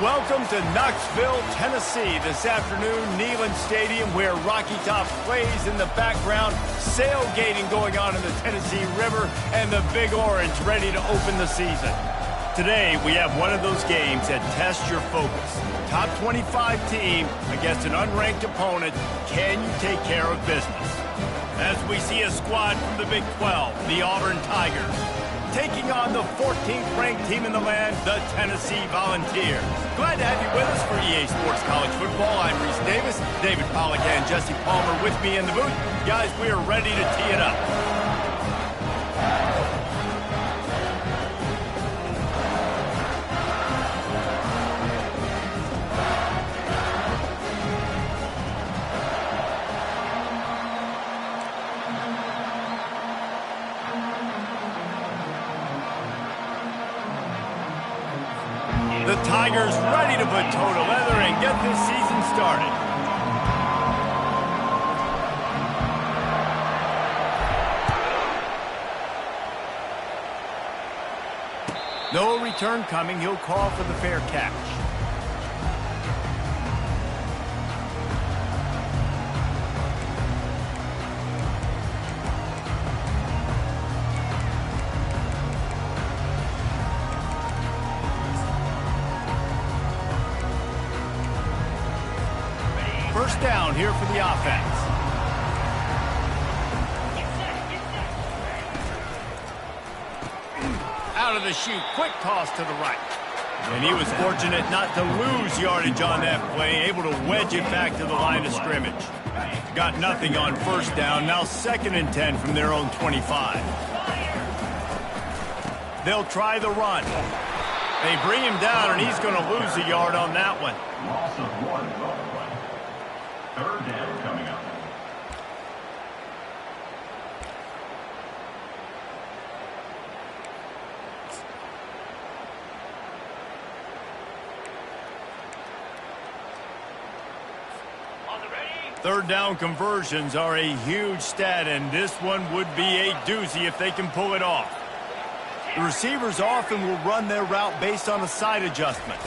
Welcome to Knoxville, Tennessee. This afternoon, Neyland Stadium, where Rocky Top plays in the background, sailgating going on in the Tennessee River, and the Big Orange ready to open the season. Today, we have one of those games that tests your focus. Top 25 team against an unranked opponent. Can you take care of business? As we see a squad from the Big 12, the Auburn Tigers, taking on the 14th ranked team in the land, the Tennessee Volunteers. Glad to have you with us for EA Sports College Football. I'm Reese Davis, David Pollack and Jesse Palmer with me in the booth. Guys, we are ready to tee it up. The Tigers ready to put toe to leather and get this season started. No return coming. He'll call for the fair catch. First down here for the offense. Out of the chute, quick toss to the right. And he was fortunate not to lose yardage on that play, able to wedge it back to the line of scrimmage. Got nothing on first down, now 2nd and 10 from their own 25. They'll try the run. They bring him down, and he's going to lose a yard on that one. Loss of 1. 3rd down coming up. Third down conversions are a huge stat, and this one would be a doozy if they can pull it off. The receivers often will run their route based on a side adjustment.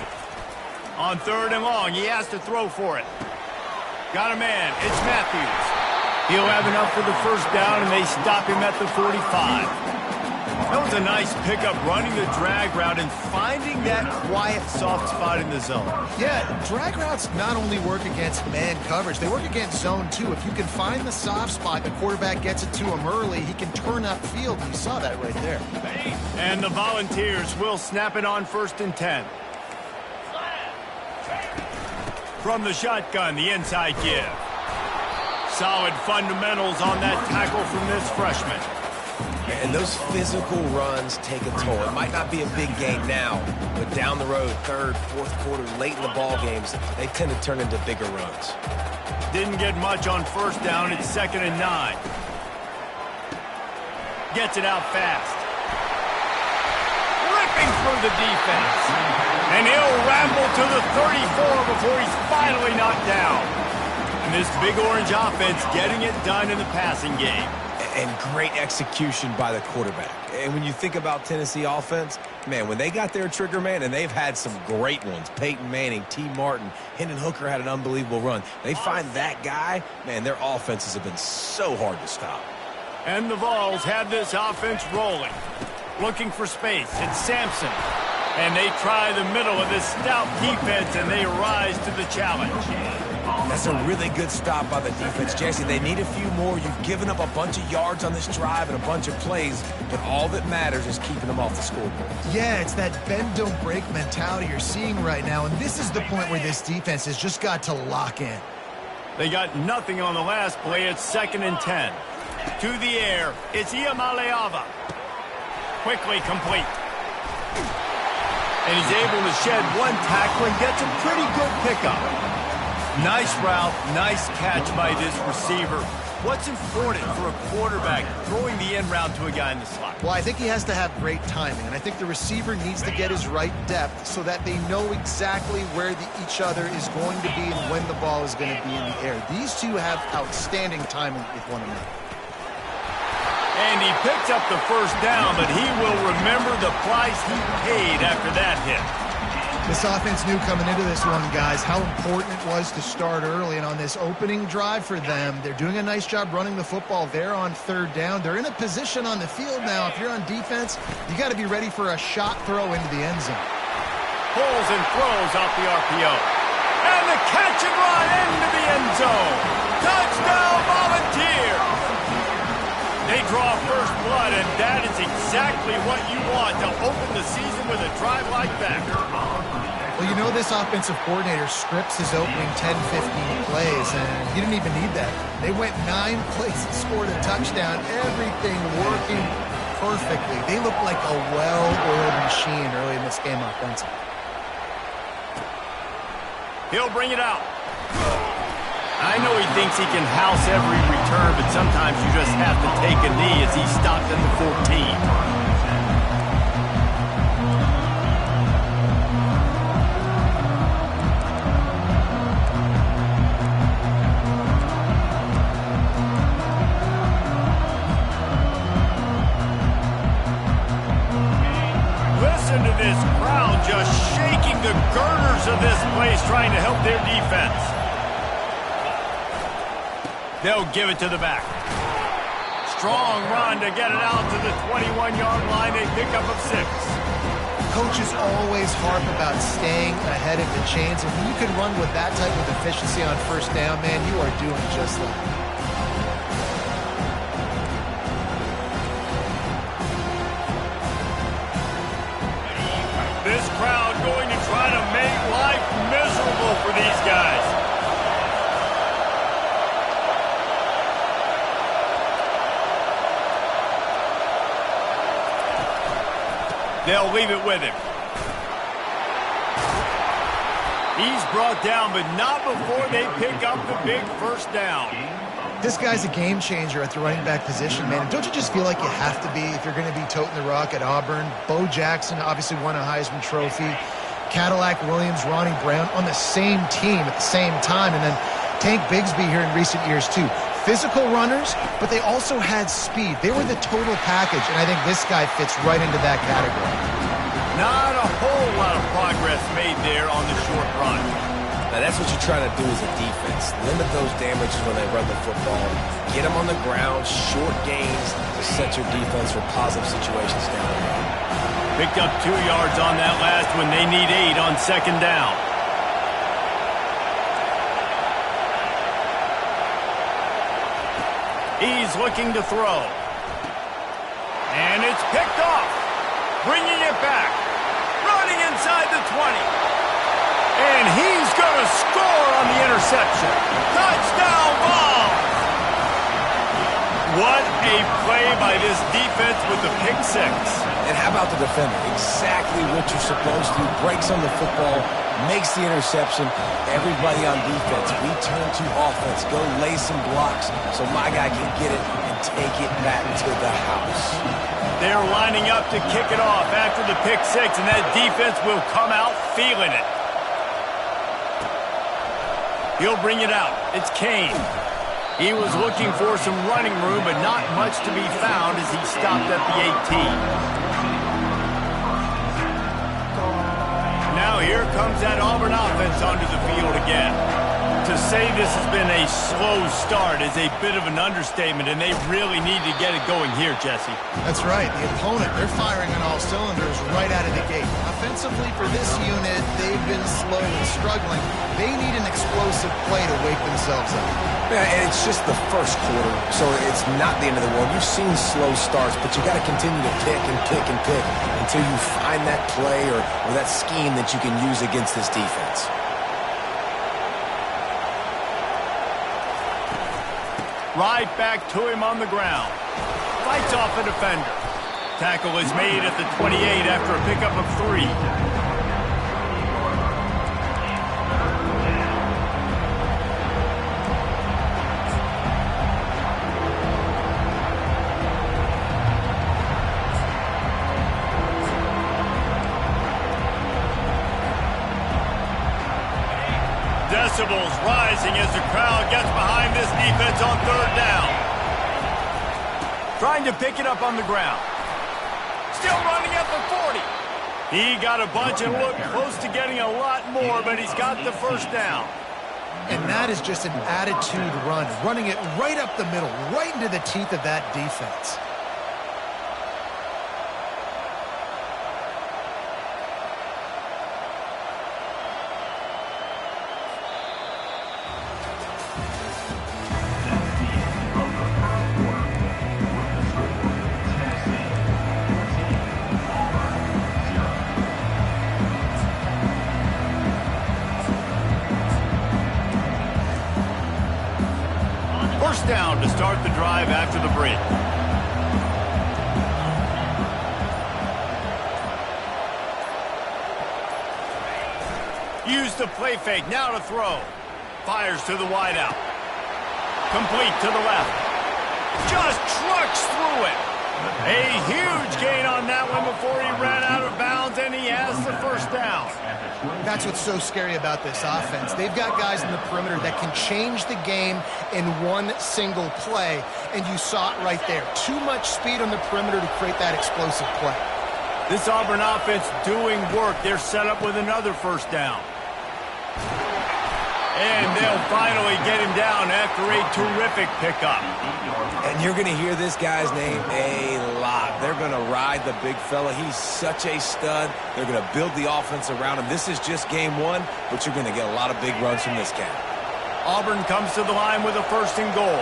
On 3rd and long, he has to throw for it. Got a man. It's Matthews. He'll have enough for the first down, and they stop him at the 45. That was a nice pickup, running the drag route and finding that quiet, soft spot in the zone. Yeah, drag routes not only work against man coverage, they work against zone too. If you can find the soft spot, the quarterback gets it to him early, he can turn upfield. You saw that right there. And the Volunteers will snap it on 1st and 10. From the shotgun, the inside give. Solid fundamentals on that tackle from this freshman. And those physical runs take a toll. It might not be a big game now, but down the road, 3rd, 4th quarter, late in the ball games, they tend to turn into bigger runs. Didn't get much on first down. It's 2nd and 9. Gets it out fast. Ripping through the defense. And he'll ramble to the 34 before he's finally knocked down. And this Big Orange offense getting it done in the passing game. And great execution by the quarterback. And when you think about Tennessee offense, man, when they got their trigger man, and they've had some great ones, Peyton Manning, T. Martin, Hendon Hooker had an unbelievable run. They find that guy, man, their offenses have been so hard to stop. And the Vols have this offense rolling. Looking for space. It's Sampson. And they try the middle of this stout defense, and they rise to the challenge. That's a really good stop by the defense, Jesse. They need a few more. You've given up a bunch of yards on this drive and a bunch of plays, but all that matters is keeping them off the scoreboard. Yeah, it's that bend, don't break mentality you're seeing right now, and this is the point where this defense has just got to lock in. They got nothing on the last play. It's 2nd and 10. To the air, it's Iamaleava. Quickly complete. And he's able to shed one tackle and gets a pretty good pickup. Nice route, nice catch by this receiver. What's important for a quarterback throwing the end route to a guy in the slot? Well, I think he has to have great timing, and I think the receiver needs to get his right depth so that they know exactly where each other is going to be and when the ball is going to be in the air. These two have outstanding timing with one another. And he picks up the first down, but he will remember the price he paid after that hit. This offense knew coming into this one, guys, how important it was to start early. And on this opening drive for them, they're doing a nice job running the football. They're on third down. They're in a position on the field now. If you're on defense, you got to be ready for a shot throw into the end zone. Pulls and throws off the RPO. And the catch and run into the end zone. Touchdown, Volunteers! They draw first blood, and that is exactly what you want to open the season with a drive like that. Well, you know this offensive coordinator scripts his opening 10, 15 plays, and he didn't even need that. They went 9 plays and scored a touchdown, everything working perfectly. They look like a well-oiled machine early in this game offensively. He'll bring it out. I know he thinks he can house every return, but sometimes you just have to take a knee as he stopped at the 14. Listen to this crowd just shaking the girders of this place, trying to help their defense. They'll give it to the back. Strong run to get it out to the 21-yard line. They pick up of 6. Coaches always harp about staying ahead of the chains, and when you can run with that type of efficiency on first down, man, you are doing just that. This crowd going to try to make life miserable for these guys. They'll leave it with him. He's brought down, but not before they pick up the big first down. This guy's a game changer at the running back position, man. Don't you just feel like you have to be if you're going to be toting the rock at Auburn? Bo Jackson obviously won a Heisman Trophy. Cadillac Williams, Ronnie Brown on the same team at the same time. And then Tank Bigsby here in recent years, too. Physical runners, but they also had speed. They were the total package, and I think this guy fits right into that category. Not a whole lot of progress made there on the short run. Now, that's what you're trying to do as a defense. Limit those damages when they run the football. Get them on the ground, short gains to set your defense for positive situations down the road. Picked up 2 yards on that last one. They need 8 on second down. He's looking to throw. And it's picked off. Bringing it back. Running inside the 20. And he's going to score on the interception. Touchdown ball. What a play by this defense with the pick 6. And how about the defender? Exactly what you're supposed to. Breaks on the football, makes the interception. Everybody on defense, we turn to offense. Go lay some blocks so my guy can get it and take it back to the house. They're lining up to kick it off after the pick 6, and that defense will come out feeling it. He'll bring it out. It's Kane. He was looking for some running room, but not much to be found as he stopped at the 18. Now here comes that Auburn offense onto the field again. To say this has been a slow start is a bit of an understatement, and they really need to get it going here, Jesse. That's right. The opponent, they're firing on all cylinders right out of the gate. Offensively for this unit, they've been slow and struggling. They need an explosive play to wake themselves up. Yeah, and it's just the first quarter, so it's not the end of the world. You've seen slow starts, but you got to continue to pick and pick and pick until you find that play or that scheme that you can use against this defense. Right back to him on the ground. Fights off a defender. Tackle is made at the 28 after a pickup of 3. Decibels rising as the crowd gets behind this defense on third down. Trying to pick it up on the ground. Still running at the 40. He got a bunch and looked close to getting a lot more, but he's got the first down. And that is just an attitude run, running it right up the middle, right into the teeth of that defense. First down to start the drive after the break. Use the play fake, now to throw. Fires to the wideout. Complete to the left. Just trucks through it. A huge gain on that one before he ran out of bounds, and he has the first down. That's what's so scary about this offense. They've got guys in the perimeter that can change the game in one single play, and you saw it right there. Too much speed on the perimeter to create that explosive play. This Auburn offense doing work. They're set up with another first down. And they'll finally get him down after a terrific pickup. And you're going to hear this guy's name a lot. They're going to ride the big fella. He's such a stud. They're going to build the offense around him. This is just game one, but you're going to get a lot of big runs from this cat. Auburn comes to the line with a first and goal.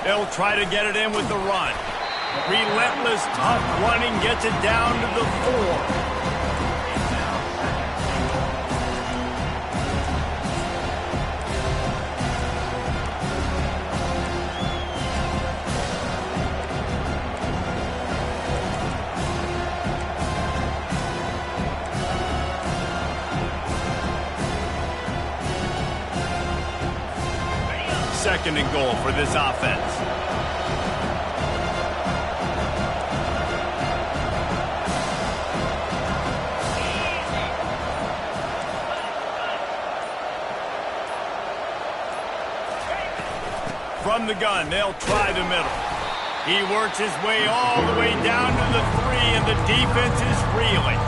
They'll try to get it in with the run. Relentless, tough running gets it down to the 4. Second and goal for this offense. From the gun, they'll try the middle. He works his way all the way down to the 3, and the defense is reeling.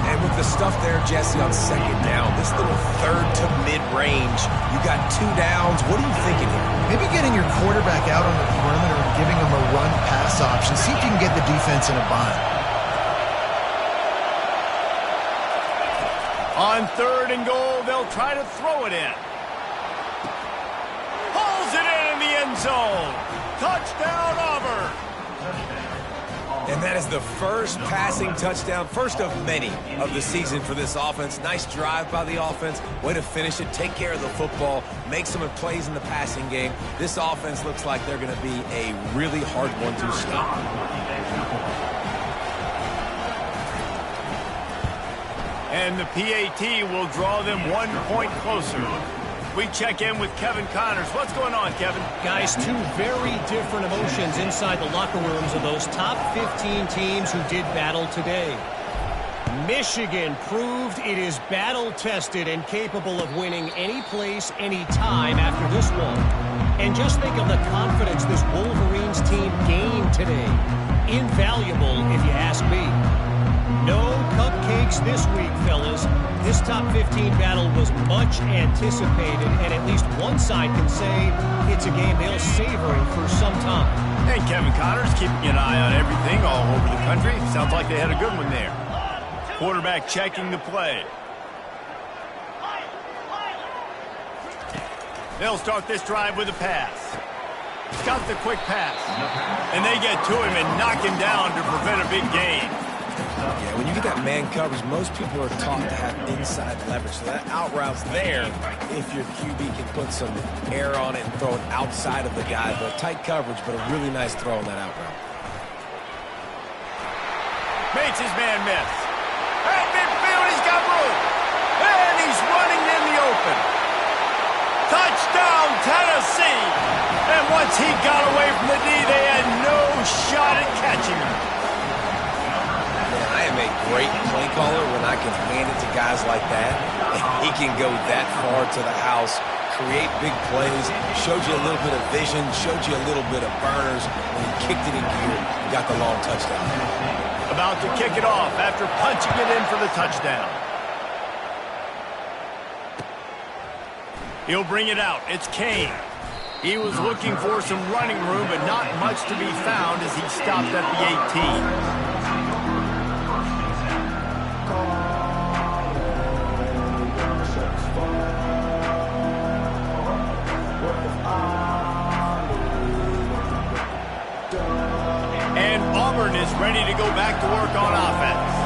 And with the stuff there, Jesse, on second down, this little third to mid-range, you got 2 downs. What are you thinking here? Maybe getting your quarterback out on the perimeter and giving him a run-pass option. See if you can get the defense in a bind. On third and goal, they'll try to throw it in. Pulls it in the end zone. Touchdown, Auburn. And that is the first passing touchdown, first of many of the season for this offense. Nice drive by the offense. Way to finish it, take care of the football, make some plays in the passing game. This offense looks like they're going to be a really hard one to stop. And the PAT will draw them 1 point closer. We check in with Kevin Connors. What's going on, Kevin? Guys, 2 very different emotions inside the locker rooms of those top 15 teams who did battle today. Michigan proved it is battle-tested and capable of winning any place, any time after this one. And just think of the confidence this Wolverines team gained today. Invaluable, if you ask me. No cupcakes this week, fellas. This top 15 battle was much anticipated, and at least one side can say it's a game they'll savor for some time. And Kevin Connors keeping an eye on everything all over the country. Sounds like they had a good one there. Quarterback checking the play. They'll start this drive with a pass. He's got the quick pass. And they get to him and knock him down to prevent a big gain. Yeah, when you get that man coverage, most people are taught to have inside leverage. So that out route's there if your QB can put some air on it and throw it outside of the guy. But tight coverage, but a really nice throw on that out route. Makes his man miss. At midfield, he's got room. And he's running in the open. Touchdown, Tennessee. And once he got away from the D, they had no shot at catching him. I am a great play caller when I can hand it to guys like that. And he can go that far to the house, create big plays, showed you a little bit of vision, showed you a little bit of burners when he kicked it in gear. got the long touchdown. About to kick it off after punching it in for the touchdown. He'll bring it out. It's Kane. He was looking for some running room, but not much to be found as he stopped at the 18. And Auburn is ready to go back to work on offense.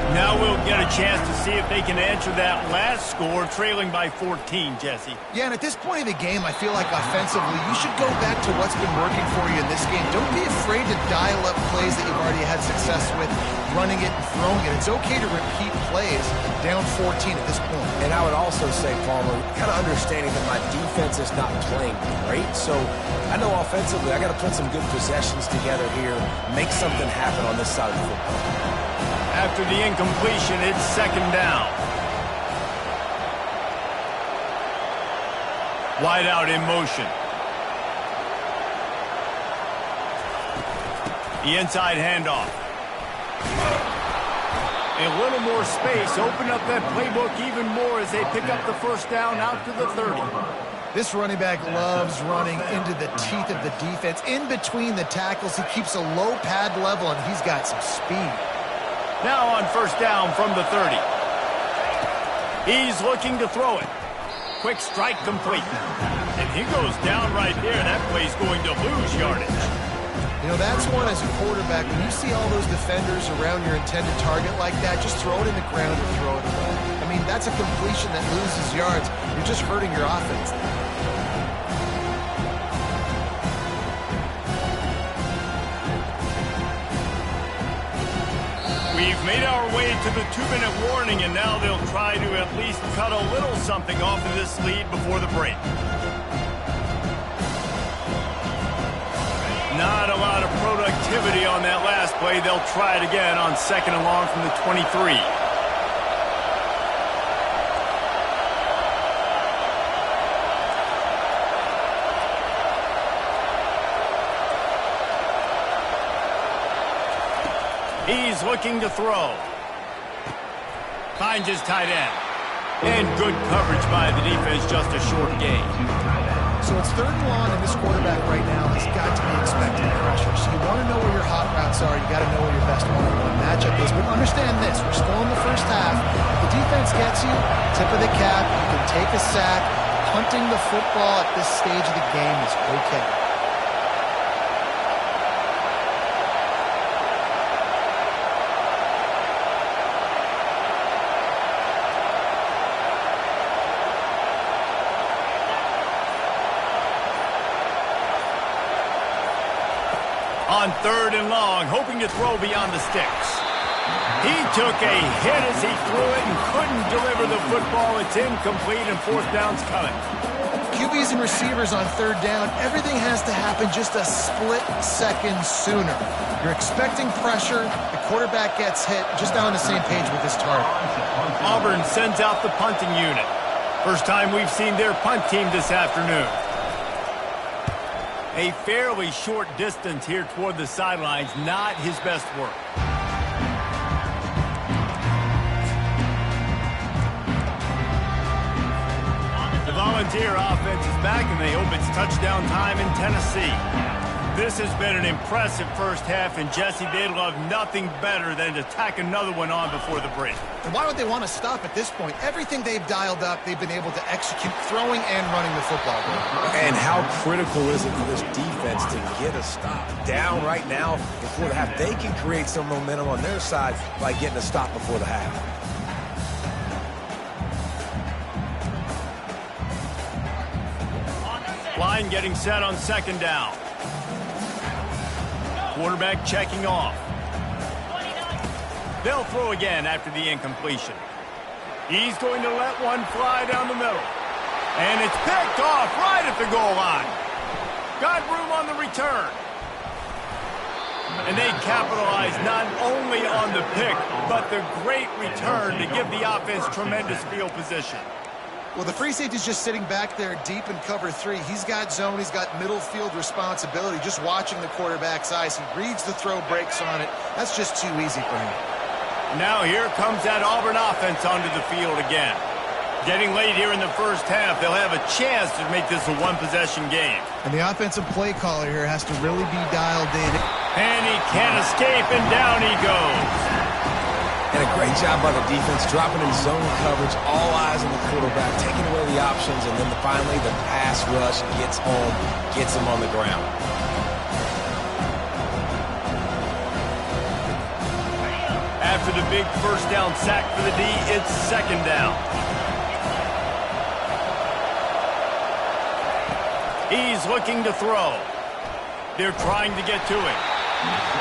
Now we'll get a chance to see if they can answer that last score, trailing by 14, Jesse. Yeah, and at this point of the game, I feel like offensively, you should go back to what's been working for you in this game. Don't be afraid to dial up plays that you've already had success with, running it and throwing it. It's okay to repeat plays down 14 at this point. And I would also say, Palmer, kind of understanding that my defense is not playing great, so I know offensively I got to put some good possessions together here, make something happen on this side of the football. After the incompletion, it's second down. Wide out in motion. The inside handoff. A little more space. Open up that playbook even more as they pick up the first down out to the 30. This running back loves running into the teeth of the defense. In between the tackles, he keeps a low pad level, and he's got some speed. Now on first down from the 30. He's looking to throw it. Quick strike complete. And he goes down right there. That play's going to lose yardage. You know, that's one as a quarterback. When you see all those defenders around your intended target like that, just throw it in the ground or throw it away. I mean, that's a completion that loses yards. You're just hurting your offense. We've made our way to the 2-minute warning, and now they'll try to at least cut a little something off of this lead before the break. Not a lot of productivity on that last play. They'll try it again on second and long from the 23. He's looking to throw. Finds his tight end. And good coverage by the defense, just a short gain. So it's third and long, and this quarterback right now has got to be expecting pressure. So you want to know where your hot routes are. You got to know where your best one-on-one matchup is. But understand this, we're still in the first half. If the defense gets you, tip of the cap, you can take a sack. Punting the football at this stage of the game is okay. On third and long, hoping to throw beyond the sticks. He took a hit as he threw it and couldn't deliver the football. It's incomplete and fourth down's coming. QBs and receivers on third down, everything has to happen just a split second sooner. You're expecting pressure, the quarterback gets hit, just not on the same page with his target. Auburn sends out the punting unit. First time we've seen their punt team this afternoon. A fairly short distance here toward the sidelines, not his best work. The Volunteer offense is back, and they hope it's touchdown time in Tennessee. This has been an impressive first half, and Jesse, they'd love nothing better than to tack another one on before the break. And why would they want to stop at this point? Everything they've dialed up, they've been able to execute, throwing and running the football. And how critical is it for this defense to get a stop down right now before the half? They can create some momentum on their side by getting a stop before the half. Line getting set on second down. Quarterback checking off. They'll throw again after the incompletion. He's going to let one fly down the middle. And it's picked off right at the goal line. Got room on the return. And they capitalize not only on the pick, but the great return to give the offense tremendous field position. Well, the free safety's just sitting back there deep in cover 3. He's got zone. He's got middle field responsibility. Just watching the quarterback's eyes. He reads the throw, breaks on it. That's just too easy for him. Now here comes that Auburn offense onto the field again. Getting late here in the first half, they'll have a chance to make this a one-possession game. And the offensive play caller here has to really be dialed in. And he can't escape, and down he goes. And a great job by the defense, dropping in zone coverage, all eyes on the quarterback, taking away the options, and then finally the pass rush gets home, gets him on the ground. After the big first down sack for the D, it's second down. He's looking to throw. They're trying to get to it.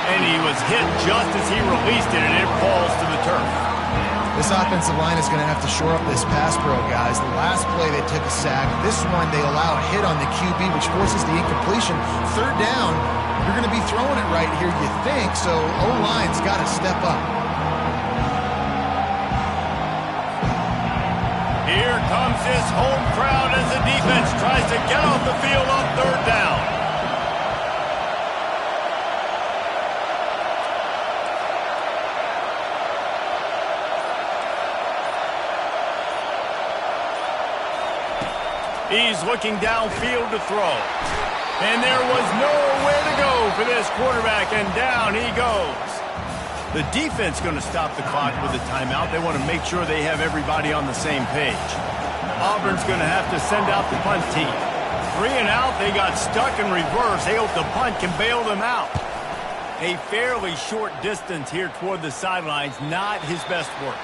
And he was hit just as he released it, and it falls to the turf. This offensive line is going to have to shore up this pass pro, guys. The last play they took a sack. This one they allow a hit on the QB, which forces the incompletion. Third down, you're going to be throwing it right here, you think, so O-line's got to step up. Here comes his home crowd as the defense tries to get off the field on third down. He's looking downfield to throw. And there was nowhere to go for this quarterback, and down he goes. The defense going to stop the clock with a timeout. They want to make sure they have everybody on the same page. Auburn's going to have to send out the punt team. 3 and out, they got stuck in reverse. They hope the punt can bail them out. A fairly short distance here toward the sidelines, not his best work.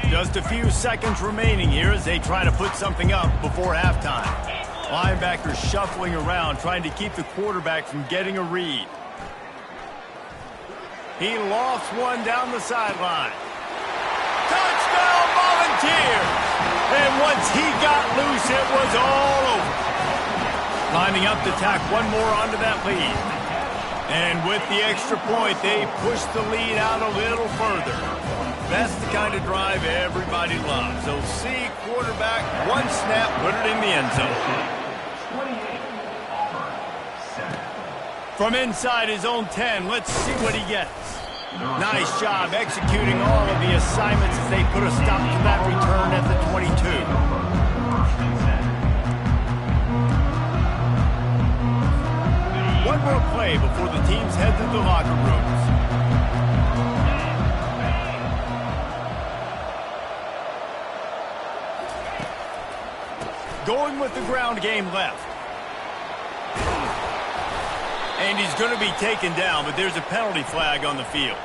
Just a few seconds remaining here as they try to put something up before halftime. Linebackers shuffling around, trying to keep the quarterback from getting a read. He lofts one down the sideline. Touchdown, Volunteers! And once he got loose, it was all over. Lining up to tack one more onto that lead. And with the extra point, they push the lead out a little further. That's the kind of drive everybody loves. So see quarterback, one snap, put it in the end zone. 28, Auburn, 7. From inside his own 10, let's see what he gets. Nice job executing all of the assignments as they put a stop to that return at the 22. One more play before the teams head to the locker rooms. Going with the ground game left. And he's going to be taken down, but there's a penalty flag on the field.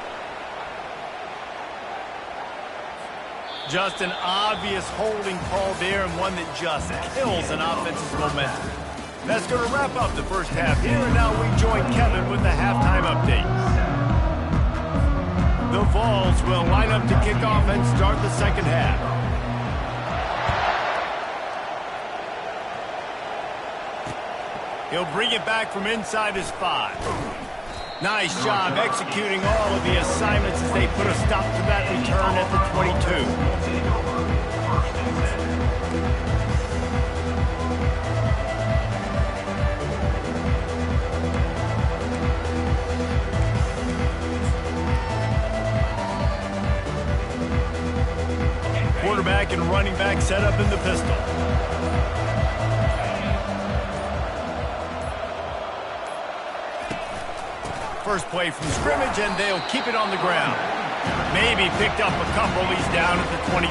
Just an obvious holding call there, and one that just kills an offense's momentum. That's going to wrap up the first half here, and now we join Kevin with the halftime update. The Vols will line up to kick off and start the second half. He'll bring it back from inside his 5. Nice job executing all of the assignments as they put a stop to that return at the 22. Quarterback and running back set up in the pistol. First play from scrimmage, and they'll keep it on the ground. Maybe picked up a couple. He's down at the 24.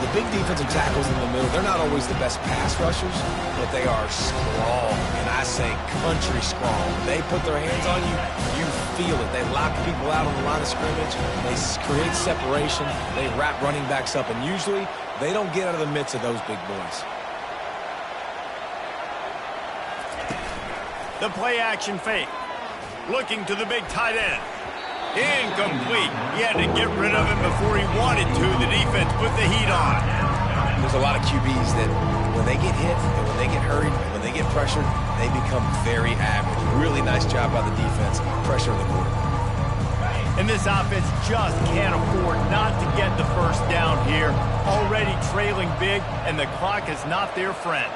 The big defensive tackles in the middle, they're not always the best pass rushers, but they are strong, and I say country strong. They put their hands on you, you feel it. They lock people out on the line of scrimmage. They create separation. They wrap running backs up, and usually they don't get out of the midst of those big boys. The play-action fake. Looking to the big tight end. Incomplete. He had to get rid of him before he wanted to. The defense put the heat on. There's a lot of QBs that when they get hit and when they get hurried and when they get pressured, they become very average. Really nice job by the defense, pressuring the quarterback. And this offense just can't afford not to get the first down here. Already trailing big, and the clock is not their friend.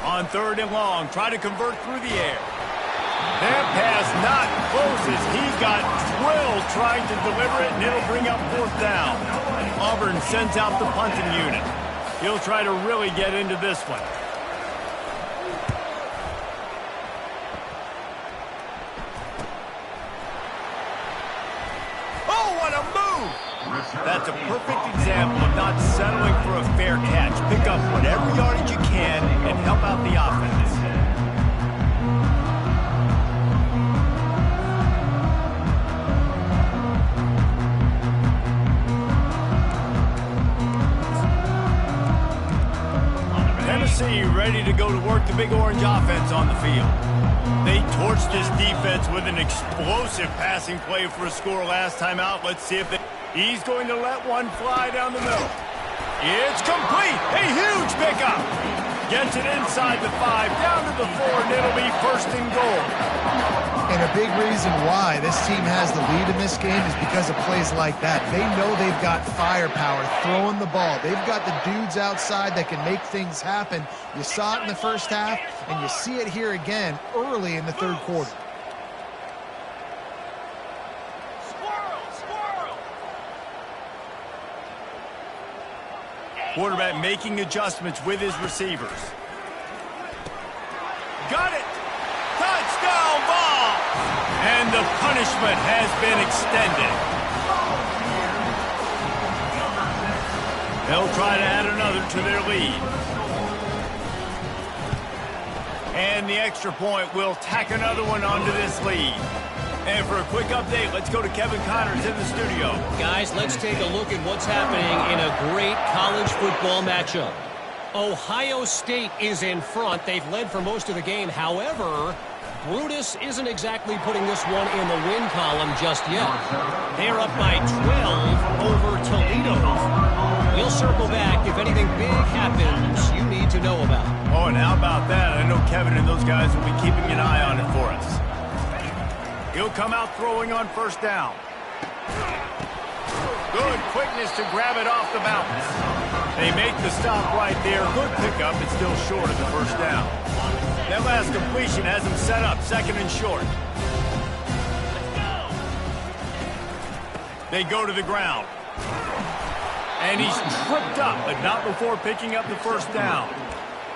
On 3rd and long, try to convert through the air. That pass not closes. He got drilled trying to deliver it, and it'll bring up 4th down. Auburn sends out the punting unit. He'll try to really get into this one. Oh, what a move! That's a perfect example of not settling for a fair catch. Pick up whatever yardage you can and help out the offense. Tennessee ready to go to work the Big Orange offense on the field. They torched this defense with an explosive passing play for a score last time out. Let's see if he's going to let one fly down the middle. It's complete. A huge pickup. Gets it inside the 5, down to the 4, and it'll be 1st and goal. And a big reason why this team has the lead in this game is because of plays like that. They know they've got firepower throwing the ball. They've got the dudes outside that can make things happen. You saw it in the first half, and you see it here again early in the 3rd quarter. Quarterback making adjustments with his receivers. Got it! Touchdown ball! And the punishment has been extended. They'll try to add another to their lead. And the extra point will tack another one onto this lead. And for a quick update, let's go to Kevin Connors in the studio. Guys, let's take a look at what's happening in a great college football matchup. Ohio State is in front. They've led for most of the game. However, Brutus isn't exactly putting this one in the win column just yet. They're up by 12 over Toledo. We'll circle back if anything big happens you need to know about. Oh, and how about that? I know Kevin and those guys will be keeping an eye on it for us. He'll come out throwing on 1st down. Good quickness to grab it off the bounce. They make the stop right there. Good pickup. It's still short of the 1st down. That last completion has him set up 2nd and short. They go to the ground. And he's tripped up, but not before picking up the 1st down.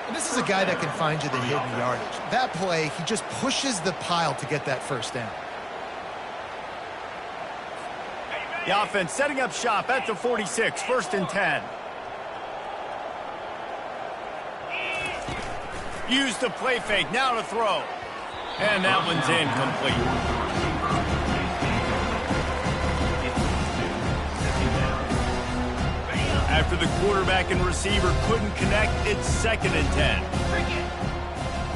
And this is a guy that can find you the hidden yardage. That play, he just pushes the pile to get that 1st down. The offense setting up shop at the 46, 1st and 10. Use the play fake, now to throw. And that one's incomplete. After the quarterback and receiver couldn't connect, it's 2nd and 10.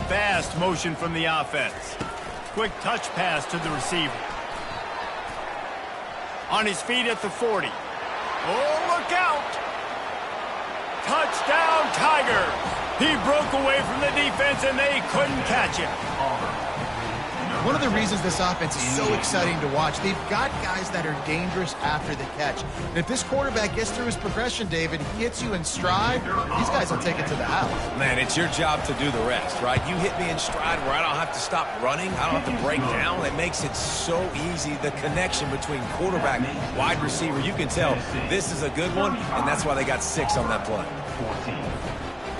Fast motion from the offense. Quick touch pass to the receiver. On his feet at the 40. Oh, look out! Touchdown, Tigers! He broke away from the defense, and they couldn't catch him. One of the reasons this offense is so exciting to watch, they've got guys that are dangerous after the catch. And if this quarterback gets through his progression, David, he hits you in stride, these guys will take it to the house. Man, it's your job to do the rest, right? You hit me in stride where I don't have to stop running. I don't have to break down. It makes it so easy. The connection between quarterback and wide receiver, you can tell this is a good one, and that's why they got 6 on that play.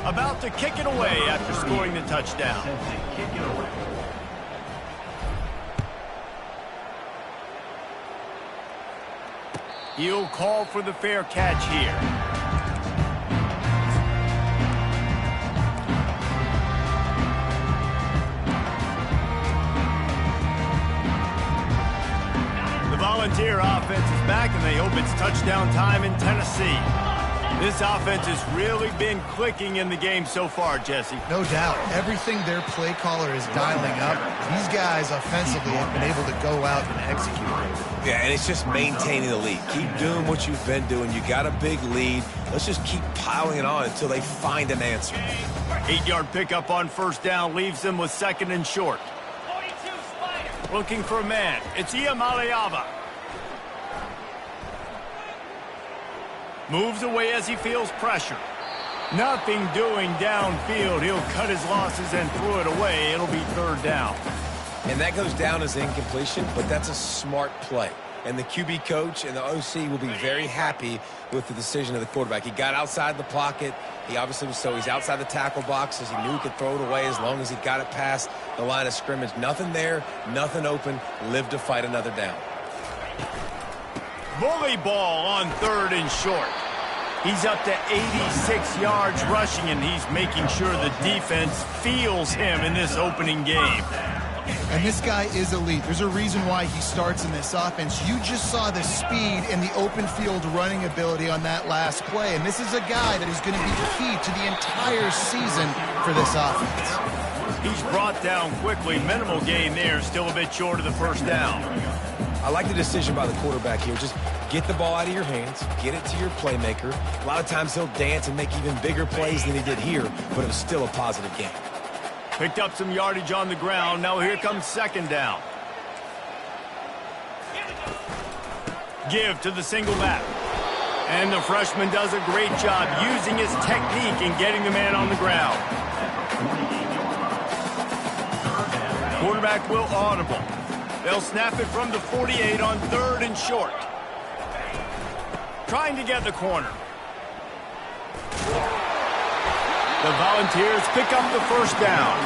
About to kick it away after scoring the touchdown. He'll call for the fair catch here. The Volunteer offense is back, and they hope it's touchdown time in Tennessee. This offense has really been clicking in the game so far, Jesse. No doubt. Everything their play caller is dialing up, these guys offensively have been able to go out and execute. Yeah, and it's just maintaining the lead. Keep doing what you've been doing. You got a big lead. Let's just keep piling it on until they find an answer. 8-yard pickup on first down leaves them with 2nd and short. Looking for a man. It's Iamaleava. Moves away as he feels pressure. Nothing doing downfield. He'll cut his losses and throw it away. It'll be 3rd down. And that goes down as incompletion, but that's a smart play. And the QB coach and the OC will be very happy with the decision of the quarterback. He got outside the pocket. He obviously was he's outside the tackle boxes. He knew he could throw it away as long as he got it past the line of scrimmage. Nothing there, nothing open. Live to fight another down. Bully ball on 3rd and short. He's up to 86 yards rushing, and he's making sure the defense feels him in this opening game. And this guy is elite. There's a reason why he starts in this offense. You just saw the speed and the open field running ability on that last play. And this is a guy that is going to be key to the entire season for this offense. He's brought down quickly. Minimal gain there. Still a bit short of the 1st down. I like the decision by the quarterback here. Just get the ball out of your hands, get it to your playmaker. A lot of times he'll dance and make even bigger plays than he did here, but it was still a positive game. Picked up some yardage on the ground. Now here comes 2nd down. Give to the single back. And the freshman does a great job using his technique and getting the man on the ground. Quarterback will audible. They'll snap it from the 48 on 3rd and short. Trying to get the corner. The Volunteers pick up the 1st down.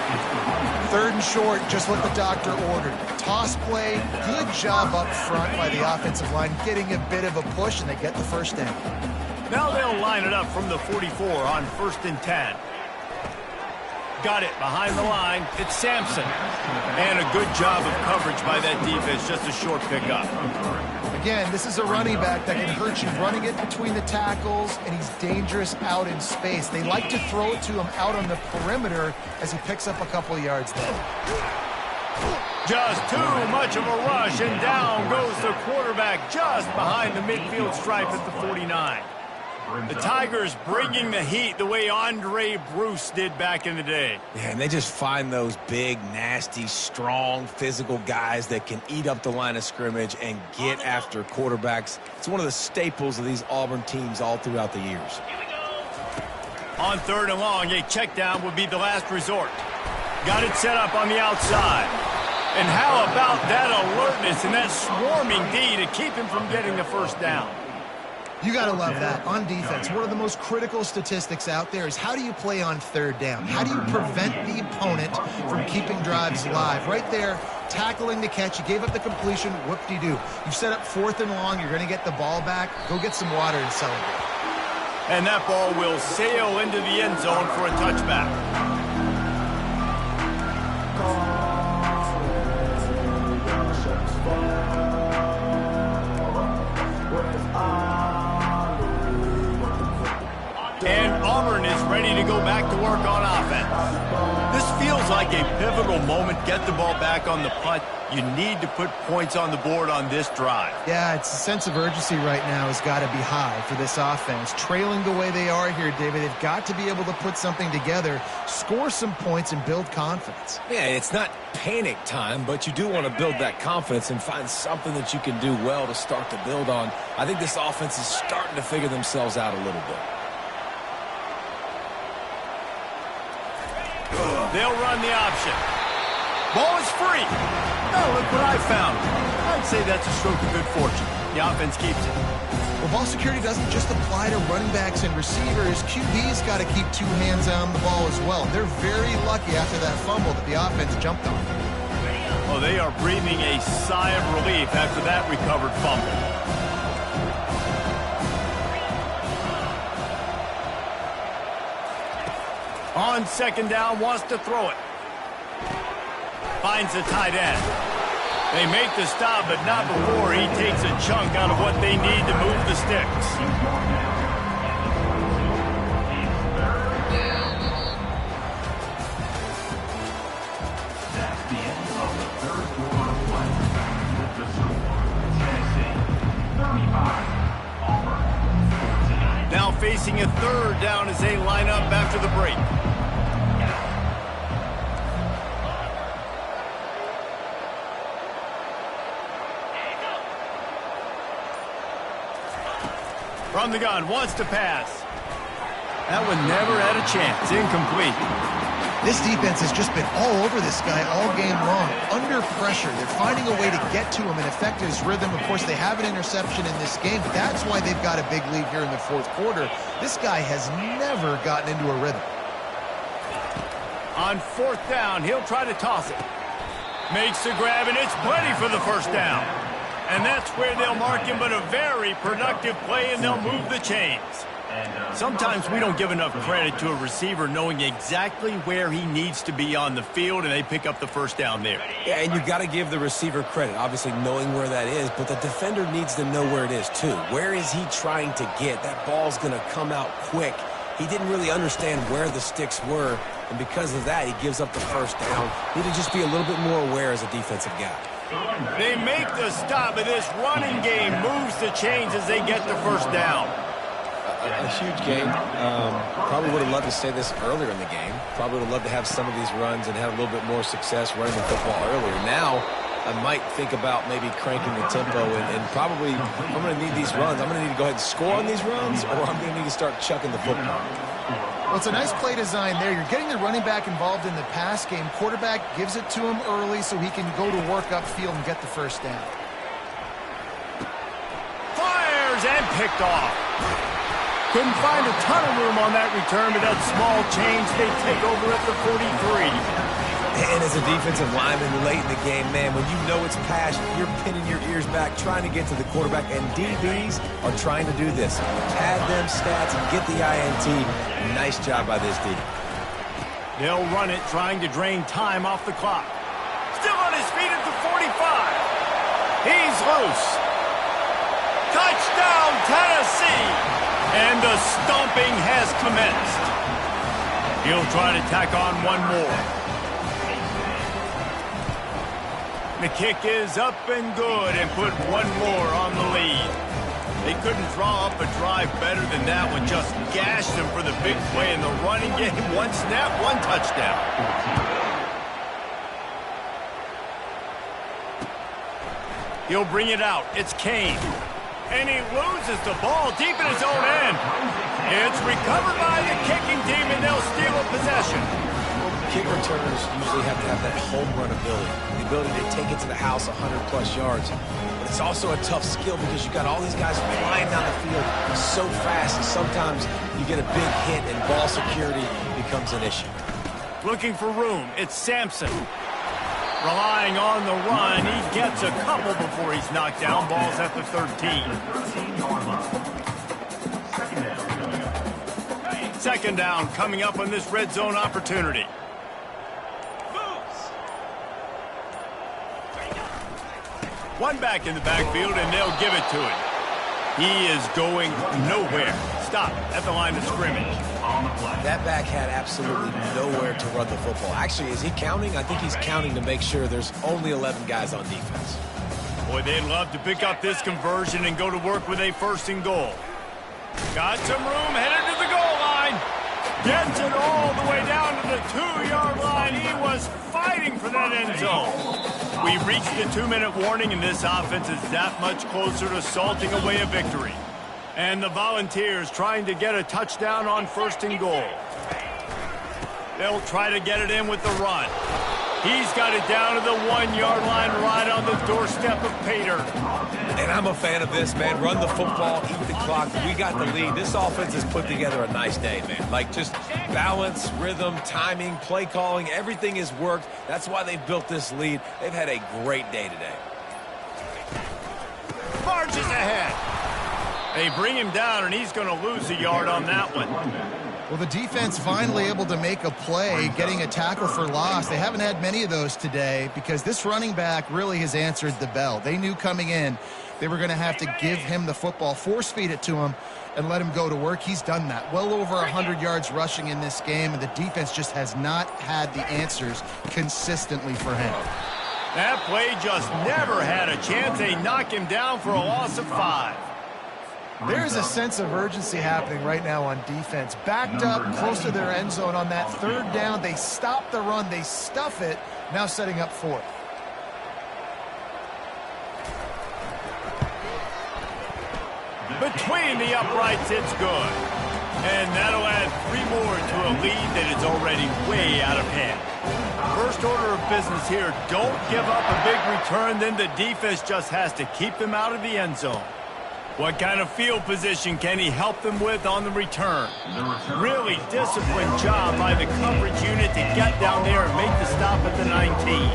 3rd and short, just what the doctor ordered. Toss play, good job up front by the offensive line, getting a bit of a push, and they get the 1st down. Now they'll line it up from the 44 on 1st and 10. Got it behind the line. It's Sampson. And a good job of coverage by that defense. Just a short pickup. Again, this is a running back that can hurt you running it between the tackles, and he's dangerous out in space. They like to throw it to him out on the perimeter as he picks up a couple of yards there. Just too much of a rush, and down goes the quarterback just behind the midfield stripe at the 49. The Tigers bringing the heat the way Andre Bruce did back in the day. Yeah, and they just find those big, nasty, strong, physical guys that can eat up the line of scrimmage and get after quarterbacks. It's one of the staples of these Auburn teams all throughout the years. On 3rd and long, a check down would be the last resort. Got it set up on the outside. And how about that alertness and that swarming D to keep him from getting the 1st down? You got to love that. On defense, one of the most critical statistics out there is how do you play on 3rd down? How do you prevent the opponent from keeping drives alive? Right there, tackling the catch. You gave up the completion. Whoop-de-doo. You set up 4th and long. You're going to get the ball back. Go get some water and celebrate. And that ball will sail into the end zone for a touchback. And Auburn is ready to go back to work on offense. This feels like a pivotal moment. Get the ball back on the punt. You need to put points on the board on this drive. Yeah, it's a sense of urgency right now has got to be high for this offense. Trailing the way they are here, David, they've got to be able to put something together, score some points, and build confidence. Yeah, it's not panic time, but you do want to build that confidence and find something that you can do well to start to build on. I think this offense is starting to figure themselves out a little bit. They'll run the option. Ball is free. Oh, look what I found. I'd say that's a stroke of good fortune. The offense keeps it. Well, ball security doesn't just apply to running backs and receivers. QB's got to keep 2 hands on the ball as well. They're very lucky after that fumble that the offense jumped on. Oh, they are breathing a sigh of relief after that recovered fumble. On 2nd down, wants to throw it. Finds the tight end. They make the stop, but not before he takes a chunk out of what they need to move the sticks. facing a third down as they line up after the break. From the gun, wants to pass. That one never had a chance. Incomplete. This defense has just been all over this guy all game long. Under pressure, they're finding a way to get to him and affect his rhythm. Of course, they have an interception in this game, but that's why they've got a big lead here in the fourth quarter. This guy has never gotten into a rhythm. On fourth down, he'll try to toss it. Makes the grab, and it's plenty for the first down. And that's where they'll mark him, but a very productive play, and they'll move the chains. Sometimes we don't give enough credit to a receiver knowing exactly where he needs to be on the field, and they pick up the first down there. Yeah, and you've got to give the receiver credit, obviously knowing where that is, but the defender needs to know where it is too. Where is he trying to get? That ball's going to come out quick. He didn't really understand where the sticks were, and because of that, he gives up the first down. Need to just be a little bit more aware as a defensive guy. They make the stop, and this running game moves the chains as they get the first down. A huge game. Probably would have loved to say this earlier in the game. Probably would have loved to have some of these runs and have a little bit more success running the football earlier. Now, I might think about maybe cranking the tempo and probably, if I'm going to need these runs, I'm going to need to go ahead and score on these runs, or I'm going to need to start chucking the football. Well, it's a nice play design there. You're getting the running back involved in the pass game. Quarterback gives it to him early so he can go to work upfield and get the first down. Fires and picked off. Couldn't find a ton of room on that return, but that small change, they take over at the 43. And as a defensive lineman late in the game, man, when you know it's pass, you're pinning your ears back, trying to get to the quarterback, and DBs are trying to do this. Pad them stats and get the INT. Nice job by this D. They'll run it, trying to drain time off the clock. Still on his feet at the 45. He's loose. Touchdown, Tennessee! And the stomping has commenced. He'll try to tack on one more. The kick is up and good and put one more on the lead. They couldn't draw up a drive better than that one. Just gashed them for the big play in the running game. One snap, one touchdown. He'll bring it out. It's Kane. And he loses the ball deep in his own end. It's recovered by the kicking team, and they'll steal a possession. Kick returners usually have to have that home run ability, the ability to take it to the house 100-plus yards. But it's also a tough skill because you've got all these guys flying down the field so fast, and sometimes you get a big hit and ball security becomes an issue. Looking for room. It's Sampson. Relying on the run, he gets a couple before he's knocked down. Ball's at the 13. Second down coming up on this red zone opportunity. One back in the backfield, and they'll give it to him. He is going nowhere. Stop at the line of scrimmage. That back had absolutely nowhere to run the football. Actually, is he counting? I think he's counting to make sure there's only 11 guys on defense. Boy, they'd love to pick up this conversion and go to work with a first and goal. Got some room, headed to the goal line. Gets it all the way down to the 2-yard line. He was fighting for that end zone. We reached the 2-minute warning, and this offense is that much closer to salting away a victory. And the Volunteers trying to get a touchdown on first and goal. They'll try to get it in with the run. He's got it down to the 1-yard line right on the doorstep of Pater. And I'm a fan of this, man. Run the football, eat the clock. We got the lead. This offense has put together a nice day, man. Like, just balance, rhythm, timing, play calling, everything has worked. That's why they've built this lead. They've had a great day today. Marches ahead. They bring him down, and he's going to lose a yard on that one. Well, the defense finally able to make a play, getting a tackle for loss. They haven't had many of those today because this running back really has answered the bell. They knew coming in they were going to have to give him the football, force feed it to him, and let him go to work. He's done that. Well over 100 yards rushing in this game, and the defense just has not had the answers consistently for him. That play just never had a chance. They knock him down for a loss of 5. There is a sense of urgency happening right now on defense. Backed up close to their end zone on that third down. They stop the run. They stuff it. Now setting up fourth. Between the uprights, it's good. And that'll add 3 more to a lead that is already way out of hand. First order of business here, don't give up a big return, then the defense just has to keep them out of the end zone. What kind of field position can he help them with on the return? Really disciplined job by the coverage unit to get down there and make the stop at the 19.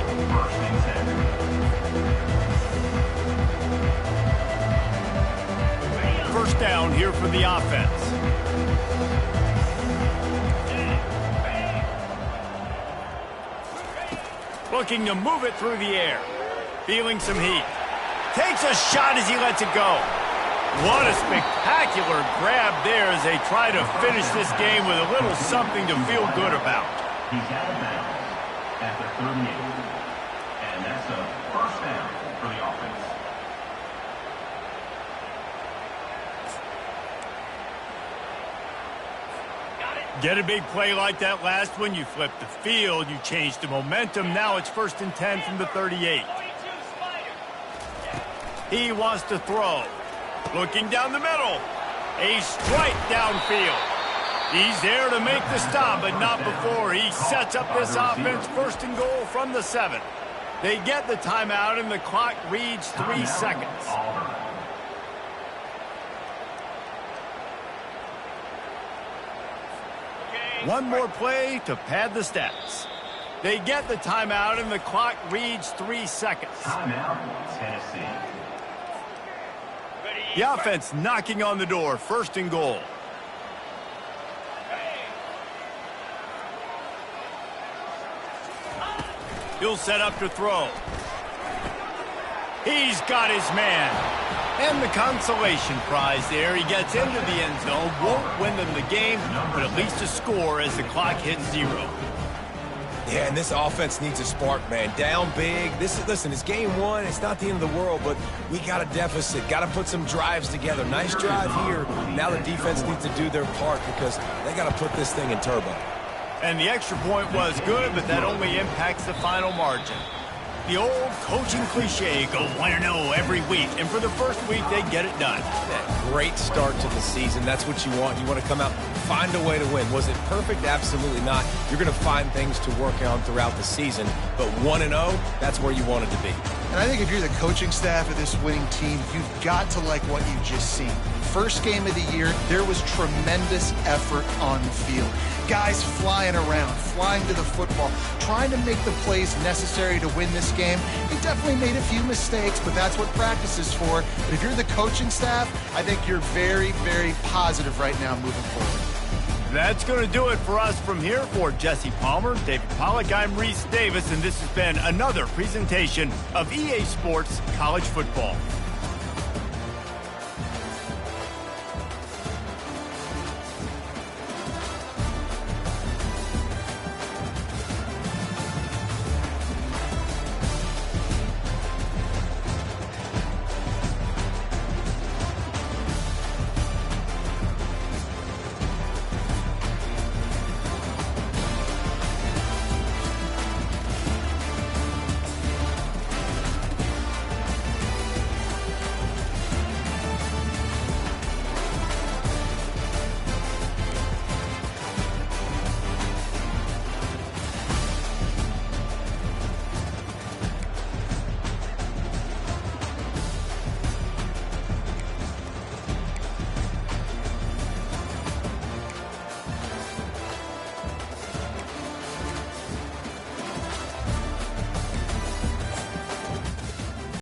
First down here for the offense. Looking to move it through the air. Feeling some heat. Takes a shot as he lets it go. What a spectacular grab there as they try to finish this game with a little something to feel good about. He's out of bounds at the 38. And that's a first down for the offense. Get a big play like that last one, you flip the field, you change the momentum. Now it's 1st and 10 from the 38. He wants to throw. Looking down the middle. A strike downfield. He's there to make the stop, but not before. He sets up this offense 1st and goal from the 7. They get the timeout, and the clock reads 3 seconds. One more play to pad the stats. They get the timeout, and the clock reads 3 seconds. Timeout, Tennessee. The offense knocking on the door, 1st and goal. He'll set up to throw. He's got his man. And the consolation prize there. He gets into the end zone, won't win them the game, but at least a score as the clock hits 0. Yeah, and this offense needs a spark, man. Down big. Listen, it's game 1. It's not the end of the world, but we got a deficit. Got to put some drives together. Nice drive here. Now the defense needs to do their part because they got to put this thing in turbo. And the extra point was good, but that only impacts the final margin. The old coaching cliche, go 1-0 every week. And for the first week, they get it done. That great start to the season. That's what you want. You want to come out, find a way to win. Was it perfect? Absolutely not. You're going to find things to work on throughout the season. But 1-0, that's where you want it to be. And I think if you're the coaching staff of this winning team, you've got to like what you've just seen. First game of the year, there was tremendous effort on the field. Guys flying around, flying to the football, trying to make the plays necessary to win this game. He definitely made a few mistakes, but that's what practice is for. But if you're the coaching staff, I think you're very, very positive right now moving forward. That's going to do it for us from here. For Jesse Palmer, David Pollack, I'm Reese Davis, and this has been another presentation of EA Sports College Football.